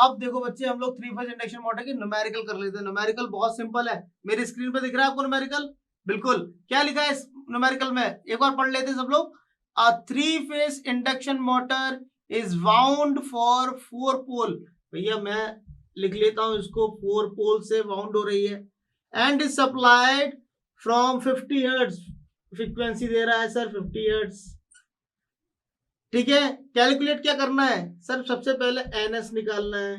अब देखो बच्चे, हम लोग थ्री फेज इंडक्शन मोटर की न्यूमेरिकल कर लेते हैं। न्यूमेरिकल बहुत सिंपल है, मेरी स्क्रीन पे दिख रहा है आपको न्यूमेरिकल? बिल्कुल। क्या लिखा है इस न्यूमेरिकल में, एक बार पढ़ लेते हैं सब लोग। A three phase induction motor is wound for 4 पोल। भैया मैं लिख लेता हूं इसको, 4 पोल से वाउंड हो रही है, and is supplied from 50 hertz. Frequency दे रहा है सर 50 हर्ट्ज। ठीक है, कैलकुलेट क्या करना है सर? सबसे पहले एनएस निकालना है,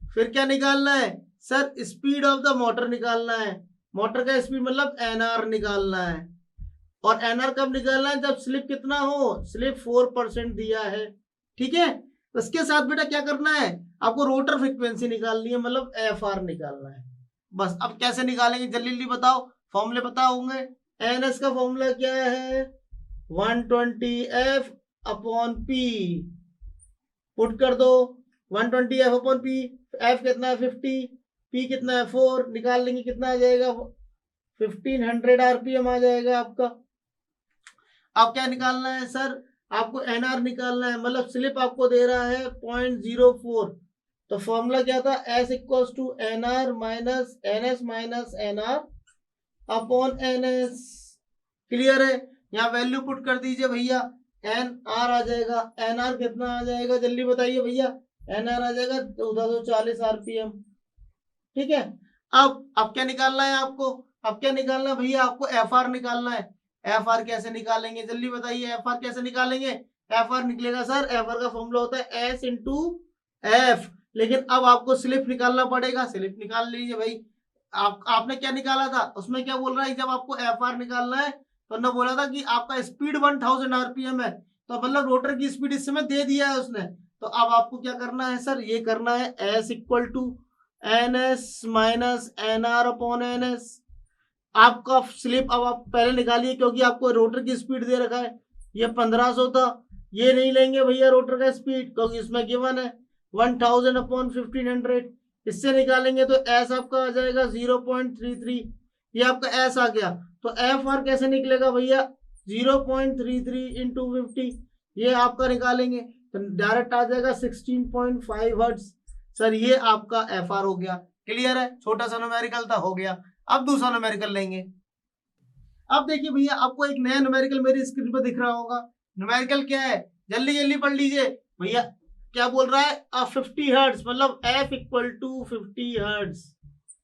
फिर क्या निकालना है sir? Speed of the motor निकालना है। मोटर का स्पीड मतलब एनआर निकालना है। और एनआर कब निकालना है? जब स्लिप कितना हो, स्लिप 4% दिया है। ठीक है, उसके साथ बेटा क्या करना है, आपको रोटर फ्रीक्वेंसी निकालनी है, मतलब एफ निकालना है। बस अब कैसे निकालेंगे जल्दी जल्दी बताओ, फॉर्मूले पता होंगे। एनएस का फॉर्मूला क्या है? 120 F अपॉन पी। पुट कर दो 120 F अपॉन पी। एफ कितना है 50, पी कितना है 4, निकाल लेंगे कितना आ जाएगा 1500 आरपीएम आ जाएगा आपका। अब क्या निकालना है सर? आपको एनआर निकालना है, मतलब स्लिप आपको दे रहा है 0.04। तो फॉर्मूला क्या था? S equals to NR minus NS minus NR upon NS. Clear है? यहाँ वैल्यू पुट कर दीजिए भैया, एन आर आ जाएगा। एन आर कितना आ जाएगा जल्दी बताइए भैया? एन आर आ जाएगा 1440 आरपीएम। ठीक है, अब क्या निकालना है आपको? अब क्या निकालना है भैया? आपको एफ आर निकालना है। एफ आर कैसे निकालेंगे जल्दी बताइए? एफ आर कैसे निकालेंगे? एफ आर निकलेगा सर, एफ आर का फॉर्मूला होता है एस इंटू एफ। लेकिन अब आपको स्लिप निकालना पड़ेगा, स्लिप निकाल लीजिए भाई। आपने क्या निकाला था उसमें? क्या बोल रहा है, जब आपको एफ आर निकालना है तो हमने बोला था कि आपका स्पीड 1000 आरपीएम है, तो मतलब रोटर की स्पीड इस समय दे दिया है उसने। तो अब आपको क्या करना है सर? ये करना है S equal to N S minus N R upon N S. आपका स्लिप अब आप पहले निकालिए, क्योंकि आपको रोटर की स्पीड दे रखा है, ये 1500 था। ये नहीं लेंगे भैया रोटर का स्पीड, क्योंकि इसमें गिवन है 1000 अपॉन 1500। इससे निकालेंगे तो एस आपका आ जाएगा 0.33। ये आपका एस आ गया। तो एफ आर कैसे निकलेगा भैया? 0.33 इंटू 50, ये आपका निकालेंगे तो डायरेक्ट आ जाएगा 16.5 हर्ट्ज। सर ये आपका एफ आर हो गया। क्लियर है? छोटा सा न्यूमेरिकल था, हो गया। अब दूसरा न्यूमेरिकल लेंगे। अब देखिए भैया, आपको एक नया न्यूमेरिकल मेरी स्क्रीन पर दिख रहा होगा। न्यूमेरिकल क्या है जल्दी जल्दी पढ़ लीजिए भैया। क्या बोल रहा है? 50 हर्ट्ज, मतलब एफ इक्वल टू 50 हर्ट्ज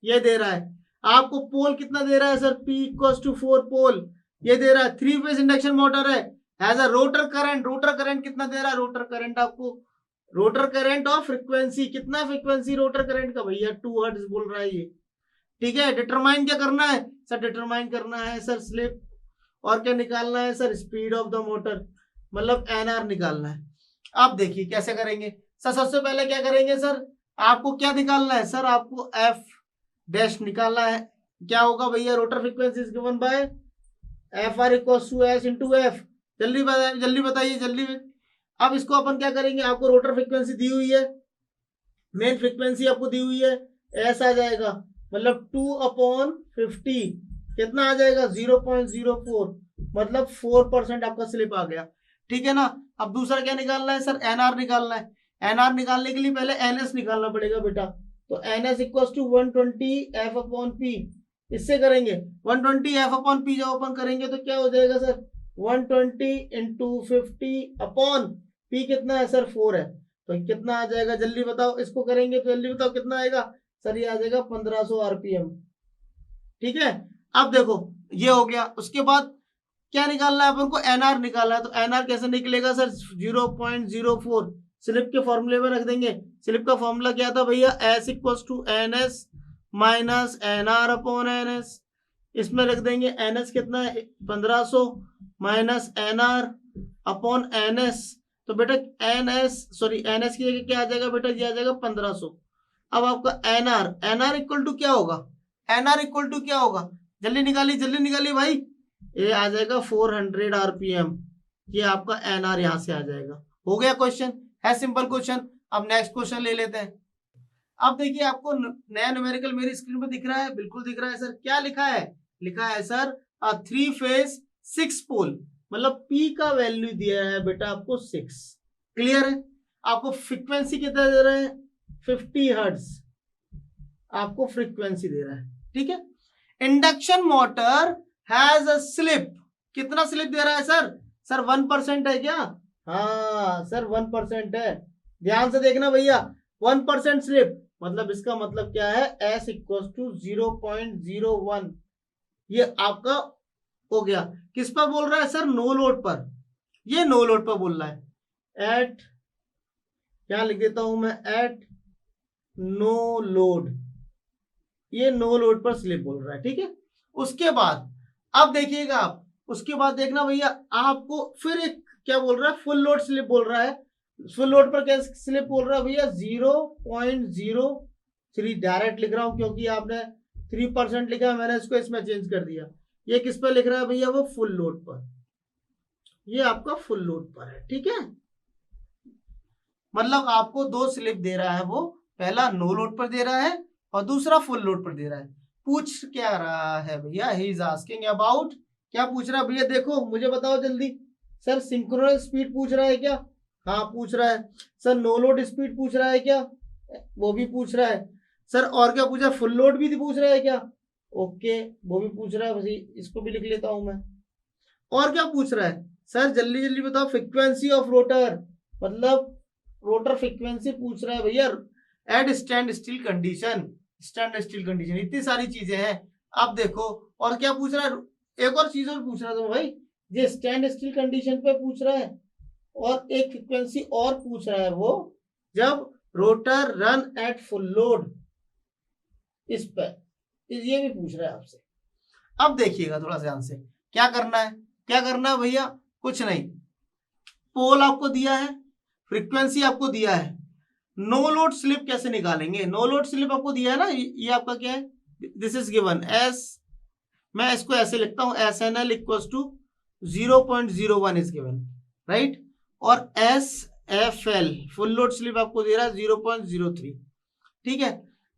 ये दे रहा है। आपको पोल कितना दे रहा है सर? पी इक्वल टू 4 पोल ये दे रहा है। थ्री फेज इंडक्शन मोटर है, has a rotor current. Rotor current कितना दे रहा है? रोटर करंट आपको, रोटर करंट और फ्रीक्वेंसी कितना? फ्रीक्वेंसी रोटर करंट का भैया 2 हर्ट्ज बोल रहा है ये। ठीक है, डिटरमाइन क्या करना है सर? डिटरमाइन करना है सर स्लिप, और क्या निकालना है sir? Speed of the motor, मतलब एनआर निकालना है। आप देखिए कैसे करेंगे सर। सबसे पहले क्या करेंगे सर? आपको क्या निकालना है सर? आपको एफ डैश निकालना है। क्या होगा भैया? Rotor frequency is given by F R equals to S into F. जल्दी बताइए जल्दी बताइए जल्दी। अब इसको अपन क्या करेंगे? आपको रोटर फ्रीक्वेंसी दी हुई है, मेन फ्रीक्वेंसी आपको दी हुई है, एस आ जाएगा, मतलब 2/50 कितना आ जाएगा? 0.04, मतलब 4% आपका स्लिप आ गया। ठीक है ना? अब दूसरा क्या निकालना है सर? एनआर निकालना है। एनआर निकालने के लिए पहले एनएस निकालना पड़ेगा बेटा। तो NS equal to 120 F upon P. इससे करेंगे 120 एफ अपॉन पी, जब अपन करेंगे तो क्या हो जाएगा सर? 120 इंटू 50 अपॉन पी कितना है सर? 4 है। तो कितना आ जाएगा जल्दी बताओ? इसको करेंगे तो जल्दी बताओ कितना आएगा सर? ये आ जाएगा 1500 आरपीएम। ठीक है, अब देखो ये हो गया। उसके बाद क्या निकालना है अपन को? एनआर निकालना है। तो एनआर कैसे निकलेगा सर? 0.04 स्लिप के फॉर्मूले में रख देंगे। स्लिप का फॉर्मूला क्या था भैया? S equals to N S minus N R upon N S. इसमें रख देंगे एन एस कितना है? 1500 minus N R upon N S. तो बेटा N S, sorry N S की जगह क्या आ जाएगा बेटा? ये आ जाएगा 1500। अब आपका एनआर, एनआर इक्वल टू क्या होगा? एनआर इक्वल टू क्या होगा? जल्दी निकालिए भाई। ये आ जाएगा 400 आरपीएम। ये आपका एनआर यहां से आ जाएगा। हो गया क्वेश्चन, है सिंपल क्वेश्चन। अब नेक्स्ट क्वेश्चन ले लेते हैं। अब देखिए आपको नया न्यूमेरिकल मेरी स्क्रीन पर दिख रहा है? बिल्कुल दिख रहा है सर। क्या लिखा है? लिखा है सर थ्री फेज 6 पोल, मतलब पी का वैल्यू दिया है बेटा आपको 6। क्लियर है? आपको फ्रीक्वेंसी कितना दे रहे हैं? 50 हर्ट्ज आपको फ्रीक्वेंसी दे रहा है, ठीक है। Induction motor has a slip, कितना स्लिप दे रहा है सर? सर 1% है क्या? हाँ सर 1% है, ध्यान से देखना भैया, 1% स्लिप, मतलब इसका मतलब क्या है, S इक्वल टू 0.01, ये आपका हो गया। किस पर बोल रहा है सर? नो लोड पर, ये नो लोड पर बोल रहा है। एट, क्या लिख देता हूं मैं, एट नो लोड, ये नो लोड पर स्लिप बोल रहा है, ठीक है। उसके बाद अब देखिएगा आप, उसके बाद देखना भैया आपको फिर एक क्या बोल रहा है, फुल लोड स्लिप बोल रहा है। फुल लोड पर क्या स्लिप बोल रहा है भैया? 0.03, डायरेक्ट लिख रहा हूं क्योंकि आपने 3% लिखा है, मैंने इसको इसमें चेंज कर दिया। ये किस पर लिख रहा है भैया? वो फुल लोड पर, ये आपका फुल लोड पर है, ठीक है। मतलब आपको दो स्लिप दे रहा है वो, पहला नो लोड पर दे रहा है और दूसरा फुल लोड पर दे रहा है। पूछ क्या रहा है भैया? ही इज आस्किंग अबाउट, क्या पूछ रहा है भैया? देखो मुझे बताओ जल्दी। सर सिंक्रोनस स्पीड पूछ रहा है क्या? हाँ पूछ रहा है। सर नो लोड स्पीड पूछ रहा है क्या? वो भी पूछ रहा है। सर और क्या पूछा? फुल लोड भी पूछ रहा है क्या? ओके, वो भी पूछ रहा है, बस इसको भी लिख लेता हूं मैं। और क्या पूछ रहा है सर? जल्दी जल्दी बताओ। फ्रीक्वेंसी ऑफ रोटर, मतलब रोटर फ्रीक्वेंसी पूछ रहा है भैया, at stand still condition, stand still condition, इतनी सारी चीजें हैं। अब देखो और क्या पूछ रहा है, एक और चीज और पूछ रहा था भाई, ये स्टैंड स्टिल कंडीशन पे पूछ रहा है और एक फ्रीक्वेंसी और पूछ रहा है, वो जब rotor run at full load, इस पर ये भी पूछ रहा है आपसे। अब देखिएगा थोड़ा ध्यान से, क्या करना है, क्या करना है भैया? कुछ नहीं, पोल आपको दिया है, फ्रीक्वेंसी आपको दिया है, नो लोड स्लिप कैसे निकालेंगे? नो लोड स्लिप आपको दिया है ना, ये आपका क्या है? दिस इज गिवन एस, मैं इसको ऐसे लिखता हूं, S N L equal to 0.01 is given, right. और S F L full load slip आपको दे रहा है 0.03, ठीक है।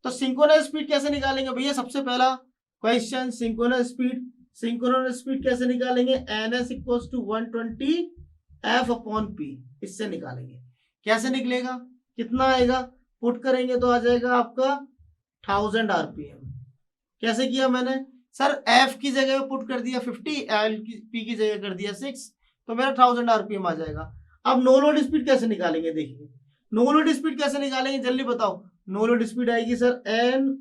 तो सिंक्रोनस स्पीड कैसे निकालेंगे भैया? सबसे पहला question, synchronous speed, synchronous speed कैसे निकालेंगे? N S equal to 120 F upon P, इससे निकालेंगे। कैसे निकलेगा, कितना आएगा? पुट करेंगे तो आ जाएगा आपका 1000 आरपीएम। कैसे किया मैंने? सर एफ की जगह पे पुट कर दिया 50, एल की पी की जगह कर दिया 6, तो मेरा 1000 आरपीएम आ जाएगा। अब नो लोड स्पीड कैसे निकालेंगे? देखिए नो लोड स्पीड कैसे निकालेंगे, जल्दी बताओ। नो लोड स्पीड आएगी सर एन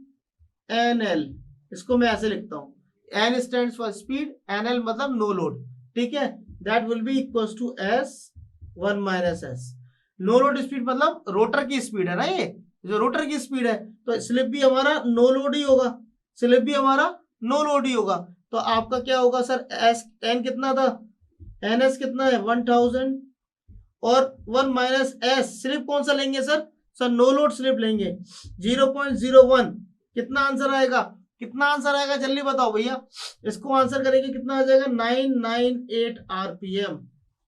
एन एल, इसको मैं ऐसे लिखता हूं, N stands for speed, N L मतलब नो लोड, ठीक है। That will be equal to S 1 minus S. No load speed मतलब रोटर की स्पीड है ना, ये जो रोटर की स्पीड है, तो स्लिप भी हमारा नो लोड ही होगा, स्लिप भी हमारा नो लोड ही होगा। तो आपका क्या होगा सर? एस एन कितना था? एन एस कितना है? 1000 और 1 माइनस एस, स्लिप कौन सा लेंगे sir? Sir no load slip लेंगे 0.01। कितना आंसर आएगा? कितना आंसर आएगा जल्दी बताओ भैया। इसको आंसर करेंगे कितना आ जाएगा? 998 आरपीएम।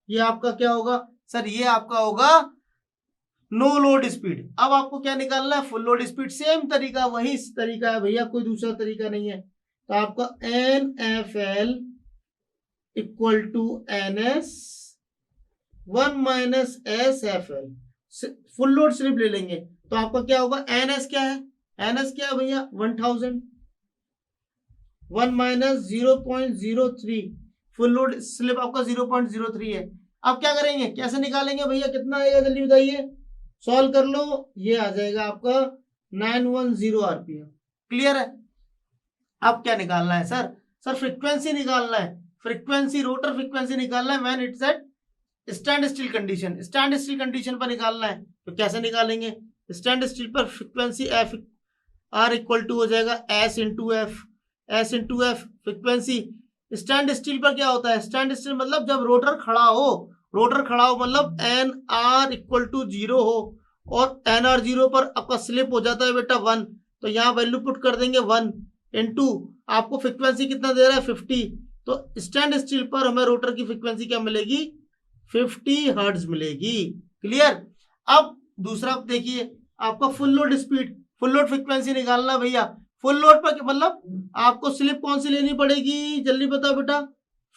ये आपका क्या होगा सर? ये आपका होगा नो लोड स्पीड। अब आपको क्या निकालना है? Full load speed. सेम तरीका, वही तरीका है भैया, कोई दूसरा तरीका नहीं है। तो आपका N F L equal to N S 1 minus S F L, full load slip ले लेंगे तो आपका क्या होगा? एन एस क्या है? एन एस क्या है भैया? 1000, 1 माइनस 0.03, फुल लोड स्लिप आपका 0.03 है। अब क्या करेंगे, कैसे निकालेंगे भैया? कितना आएगा जल्दी बताइए, सॉल्व कर लो। ये आ जाएगा आपका 910 आरपीएम। क्लियर है? अब क्या निकालना है सर? सर फ्रीक्वेंसी निकालना है, फ्रीक्वेंसी, रोटर फ्रीक्वेंसी निकालना है when it's at stand still condition. Stand still condition पर निकालना है, तो कैसे निकालेंगे? स्टैंड स्टिल पर frequency F R equal to हो जाएगा S into F, S into F frequency. Stand still पर क्या होता है? स्टैंड स्टिल मतलब जब रोटर खड़ा हो, रोटर खड़ा हो मतलब एन आर इक्वल टू 0 हो, और एन आर 0 पर आपका स्लिप हो जाता है बेटा 1, तो यहाँ वैल्यू पुट कर देंगे 1 इंटू आपको फ्रीक्वेंसी कितना दे रहा है? 50। तो स्टैंड स्टिल पर हमें रोटर की फ्रीक्वेंसी क्या मिलेगी? 50 हर्ट्ज मिलेगी। क्लियर? अब दूसरा देखिए, आपका full load speed, full load frequency निकालना भैया। फुल लोड पर मतलब आपको स्लिप कौन सी लेनी पड़ेगी, जल्दी बताओ बेटा।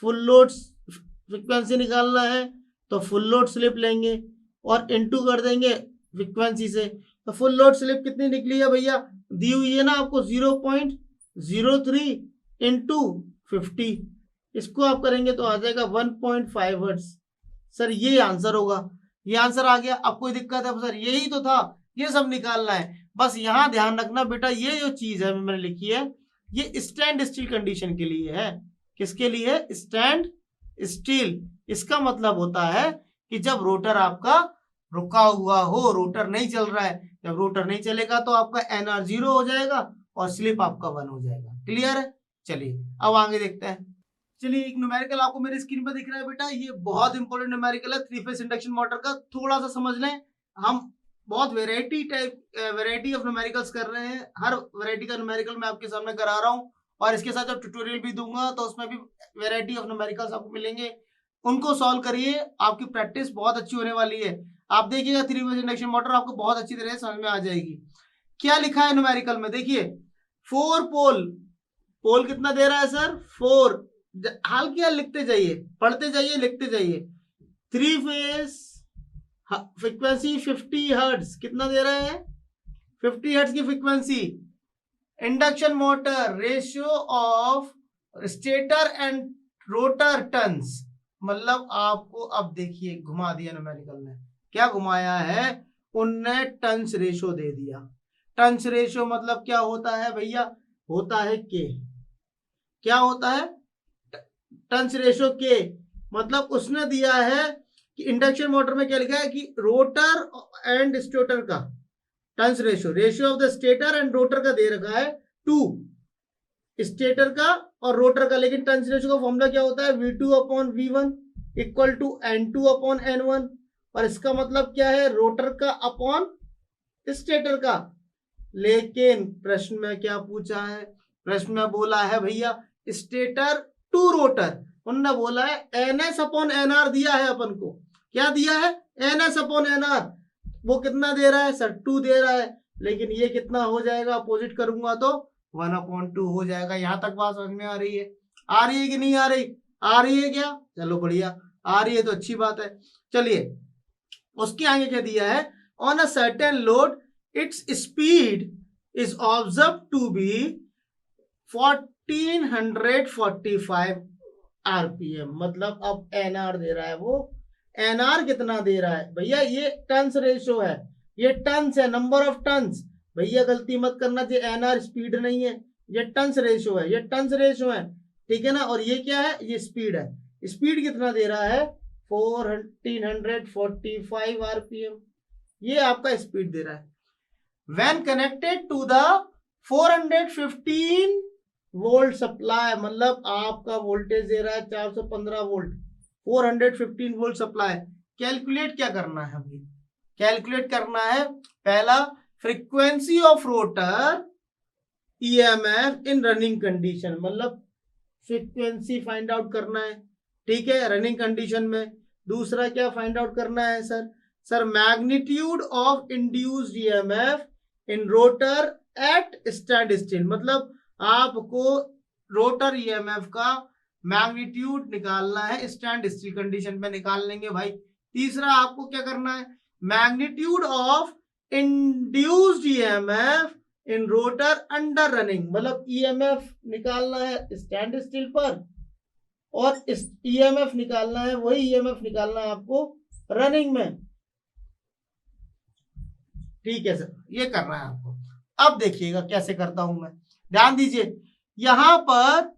फुल लोड फ्रीक्वेंसी निकालना है तो फुल लोड स्लिप लेंगे और इनटू कर देंगे फ्रीक्वेंसी से, तो फुल लोड स्लिप कितनी निकली है भैया, दी हुई है ना आपको 0.03 इंटू 50, इसको आप करेंगे तो आ जाएगा 1.5 हर्ट्ज। सर ये आंसर होगा, ये आंसर आ गया। अब कोई दिक्कत है सर, यही तो था, ये सब निकालना है। बस यहाँ ध्यान रखना बेटा, ये जो चीज है मैंने लिखी है ये स्टैंड स्टिल कंडीशन के लिए है। किसके लिए है, स्टैंड स्टिल। इसका मतलब होता है कि जब रोटर आपका रुका हुआ हो, रोटर नहीं चल रहा है, जब रोटर नहीं चलेगा तो आपका एनआर 0 हो जाएगा और स्लिप आपका 1 हो जाएगा। क्लियर है, चलिए अब आगे देखते हैं। चलिए एक न्यूमेरिकल आपको मेरी स्क्रीन पर दिख रहा है बेटा, ये बहुत इंपॉर्टेंट न्यूमेरिकल है 3 फेज इंडक्शन मोटर का। थोड़ा सा समझ लें, हम बहुत वैरायटी ऑफ न्यूमेरिकल्स कर रहे हैं, हर वैरायटी का न्यूमेरिकल मैं आपके सामने करा रहा हूँ और इसके साथ जब ट्यूटोरियल भी दूंगा तो उसमें भी वैरायटी ऑफ न्यूमेरिकल्स आपको मिलेंगे, उनको सॉल्व करिए, आपकी प्रैक्टिस बहुत अच्छी होने वाली है। आप देखिएगा 3 फेज इंडक्शन मोटर आपको बहुत अच्छी तरह से समझ में आ जाएगी। क्या लिखा है न्यूमेरिकल में, देखिए 4 पोल कितना दे रहा है सर, 4, हाल की हाल लिखते जाइए, पढ़ते जाइए, लिखते जाइए। 3 फेज फ्रीक्वेंसी 50 हर्ट्ज, कितना दे रहा है, 50 हर्ट्ज की frequency. Induction motor ratio of stator and rotor turns, मतलब आपको अब देखिए घुमा दिया न्यूमेरिकल ने, क्या घुमाया है, उनने टर्न्स रेशियो दे दिया। टर्न्स रेशियो मतलब क्या होता है भैया, होता है के, क्या होता है, टर्न्स रेशियो के, मतलब उसने दिया है कि इंडक्शन मोटर में क्या लिखा है कि रोटर एंड स्टेटर का turns ratio of the stator and rotor का दे रखा है 2, स्टेटर का और रोटर का, लेकिन टर्न्स रेशियो का फॉर्मूला क्या होता है, V2/V1 इक्वल टू N2/N1, और इसका मतलब क्या है, रोटर का अपॉन स्टेटर का। लेकिन प्रश्न में क्या पूछा है, प्रश्न में बोला है भैया स्टेटर टू रोटर, उन्होंने बोला है NS/NR दिया है अपन को, क्या दिया है, NS/NR, वो कितना दे रहा है सर, 2 दे रहा है, लेकिन ये कितना हो जाएगा, अपोजिट करूंगा तो 1/2 हो जाएगा। यहां तक बात समझ में आ रही है, आ रही है कि नहीं आ रही, आ रही है क्या, चलो बढ़िया, आ रही है तो अच्छी बात है। चलिए उसके आगे क्या दिया है, on a certain load its speed is observe to be 1445 RPM, मतलब अब एनआर दे रहा है, वो एनआर कितना दे रहा है भैया, ये टन्स रेशियो है, ये टन्स है, नंबर ऑफ टन्स, भैया गलती मत करना, ये एनआर स्पीड नहीं है, ये टन्स रेशियो है, ये टन्स रेशियो है, ठीक है ना, और ये क्या है, ये स्पीड है। स्पीड कितना दे रहा है, 1445 आरपीएम, ये आपका स्पीड दे रहा है। When connected to the 415 volt supply, मतलब आपका वोल्टेज दे रहा है 415 वोल्ट, 415 वोल्ट सप्लाई। कैलकुलेट क्या करना है भाई, कैलकुलेट करना है, पहला frequency of rotor EMF in running condition, मतलब फ्रीक्वेंसी फाइंड आउट करना है, ठीक है, रनिंग कंडीशन में। दूसरा क्या फाइंड आउट करना है sir magnitude of induced EMF in rotor at stand still, मतलब आपको रोटर ईएमएफ का मैग्नीट्यूड निकालना है, स्टैंड स्टिल कंडीशन में निकाल लेंगे भाई। तीसरा आपको क्या करना है, magnitude of induced EMF in rotor under running, मतलब ईएमएफ निकालना है स्टैंड स्टिल पर और ईएमएफ निकालना है, वही ईएमएफ निकालना है आपको रनिंग में, ठीक है सर, ये करना है आपको। अब देखिएगा कैसे करता हूं मैं, ध्यान दीजिए, यहां पर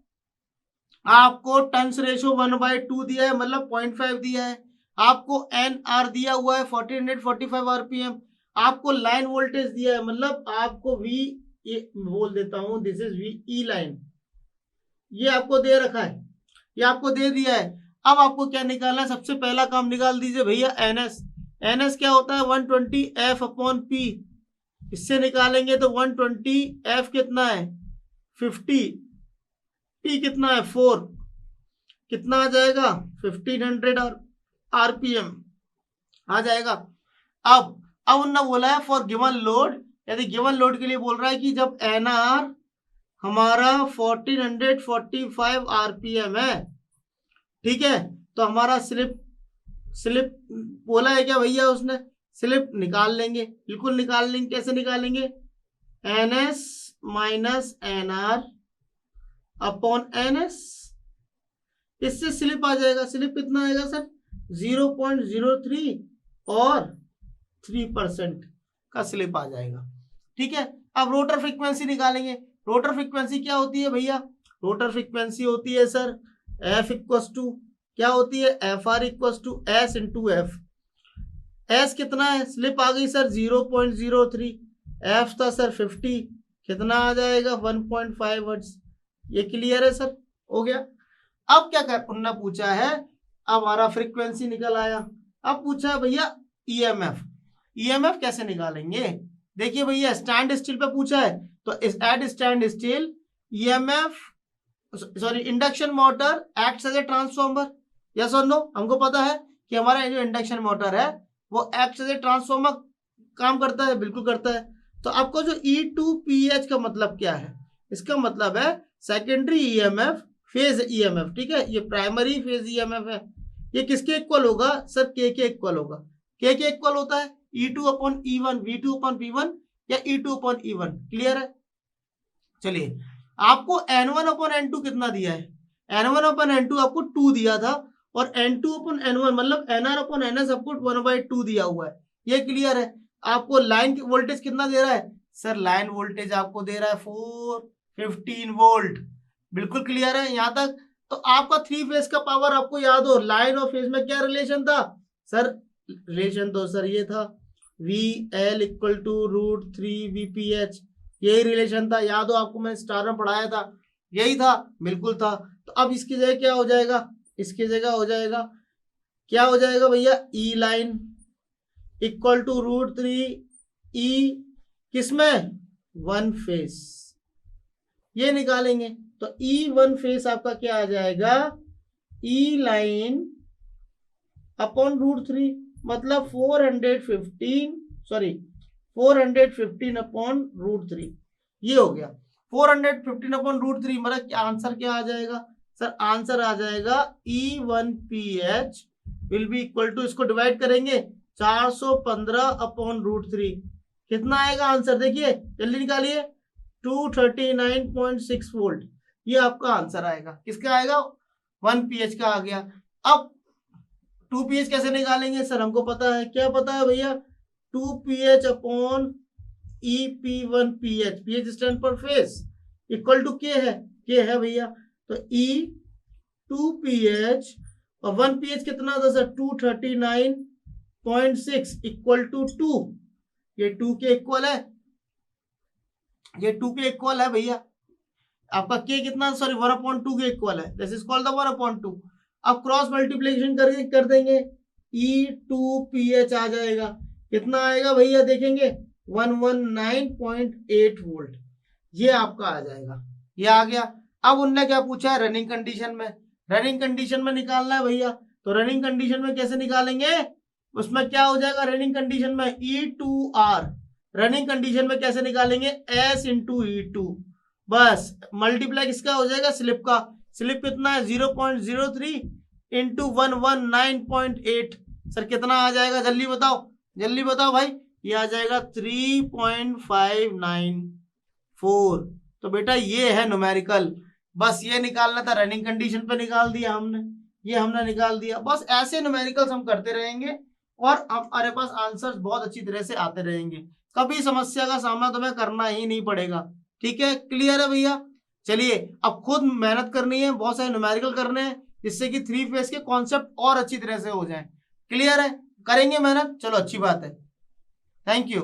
आपको टर्न्स रेशियो 1/2 दिया है, मतलब 0.5 दिया है, आपको एनआर दिया हुआ है 1445 आरपीएम, आपको लाइन वोल्टेज दिया है, मतलब आपको वी बोल देता हूं, दिस इज वी लाइन, ये आपको दे रखा है, ये आपको दे दिया है। अब आपको क्या निकालना है, सबसे पहला काम निकाल दीजिए भैया एनएस। एनएस क्या होता है, 120 F/P, इससे निकालेंगे तो 120 F कितना है 50, P कितना है 4, कितना आ जाएगा 1500 आरपीएम आ जाएगा। अब उन्होंने बोला है फॉर गिवन लोड, यदि गिवन लोड के लिए बोल रहा है कि जब एनआर हमारा 1445 आरपीएम है, ठीक है, तो हमारा स्लिप बोला है क्या भैया उसने, स्लिप निकाल लेंगे, बिल्कुल निकाल लेंगे। कैसे निकालेंगे? NS minus NR upon NS, इससे स्लिप आ जाएगा। स्लिप कितना आएगा सर? 0.03 और 3% का स्लिप आ जाएगा। ठीक है, अब रोटर फ्रीक्वेंसी निकालेंगे। रोटर फ्रीक्वेंसी क्या होती है भैया? रोटर फ्रीक्वेंसी होती है सर F इक्वस टू क्या होती है? FR equals to S into F। S कितना है? स्लिप आ गई सर 0.03, F था सर 50, कितना आ जाएगा? 1.5 हर्ट्ज। ये क्लियर है सर? हो गया। अब क्या कर उन्होंने पूछा है, अब हमारा फ्रीक्वेंसी निकल आया। अब पूछा है भैया EMF। EMF कैसे निकालेंगे? देखिए भैया, स्टैंड स्टिल पे पूछा है, तो at stand still EMF sorry induction motor acts as a transformer. Yes और नो? हमको पता है कि हमारा जो इंडक्शन मोटर है वो एक्ट्स एज ए ट्रांसफॉर्मर काम करता है, बिल्कुल करता है। तो आपको जो E2PH का मतलब क्या है? इसका मतलब है सेकेंडरी EMF फेज EMF। ठीक है, ये प्राइमरी फेज EMF है। ये किसके इक्वल होगा सर? K के इक्वल होगा। K के इक्वल होता है E2 upon E1, V2 upon V1 या E2 अपॉन E1। क्लियर है? चलिए, आपको N1 अपॉन N2 कितना दिया है? N1 अपॉन N2 आपको 2 दिया था, और N2 अपॉन N1 मतलब NR अपॉन NS आपको 1/2 दिया हुआ है। ये क्लियर है? आपको लाइन वोल्टेज कितना दे रहा है सर? लाइन वोल्टेज आपको दे रहा है 415 वोल्ट। बिल्कुल क्लियर है यहाँ तक? तो आपका 3 फेज का पावर आपको याद हो, लाइन और फेज में क्या रिलेशन था सर? रिलेशन तो सर ये था VL इक्वल टू √3 VPH, यही रिलेशन था। याद हो आपको, मैंने स्टार में पढ़ाया था, यही था, बिल्कुल था। तो अब इसकी जगह क्या हो जाएगा? इसकी जगह हो जाएगा, क्या हो जाएगा भैया? E line equal to √3 E किसमें? 1 फेस। ये निकालेंगे तो E1 फेस आपका क्या आ जाएगा? E लाइन अपॉन √3 मतलब 415 अपॉन √3। ये हो गया 415 अपॉन √3। मतलब क्या आंसर क्या आ जाएगा सर? आंसर आ जाएगा E1PH will be equal to, इसको डिवाइड करेंगे 415 अपॉन √3, कितना आएगा आंसर? देखिए जल्दी निकालिए, 239.6 वोल्ट। ये आपका आंसर आएगा। किसका आएगा? 1PH का आ गया। अब 2PH कैसे निकालेंगे सर? हमको पता है, क्या पता है भैया? 2PH upon EP1PH, PH stand पर फेस, इक्वल टू K है, K है भैया। तो E2PH और 1PH कितना था सर? 239.6 equal to 2। ये 2 के इक्वल है, ये 2 के इक्वल है भैया। आपका K कितना? सॉरी 1/2 के इक्वल है, दिस इज कॉल्ड द 1/2। अब क्रॉस मल्टीप्लिकेशन करके कर देंगे, E2PH आ जाएगा। कितना आएगा भैया? देखेंगे 119.8 वोल्ट। ये आपका आ जाएगा, ये आ गया। अब उनने क्या पूछा है? रनिंग कंडीशन में। रनिंग कंडीशन में निकालना है भैया, तो रनिंग कंडीशन में कैसे निकालेंगे? उसमें क्या हो जाएगा रनिंग कंडीशन में? E2R। रनिंग कंडीशन में कैसे निकालेंगे? S इंटू E2, बस मल्टीप्लाई किसका हो जाएगा? स्लिप का। स्लिप कितना है? 0.03 इंटू 119.8। सर कितना आ जाएगा? जल्दी बताओ, जल्दी बताओ भाई। ये आ जाएगा 3.594। तो बेटा ये है न्यूमेरिकल, बस ये निकालना था, रनिंग कंडीशन पे निकाल दिया हमने, ये हमने निकाल दिया। बस ऐसे न्यूमेरिकल्स हम करते रहेंगे और हमारे पास आंसर्स बहुत अच्छी तरह से आते रहेंगे। कभी समस्या का सामना तुम्हें करना ही नहीं पड़ेगा। ठीक है, क्लियर है भैया? चलिए, अब खुद मेहनत करनी है, बहुत सारे न्यूमेरिकल करने हैं, जिससे कि 3 फेज के कॉन्सेप्ट और अच्छी तरह से हो जाए। क्लियर है? करेंगे मेहनत, चलो अच्छी बात है। Thank you.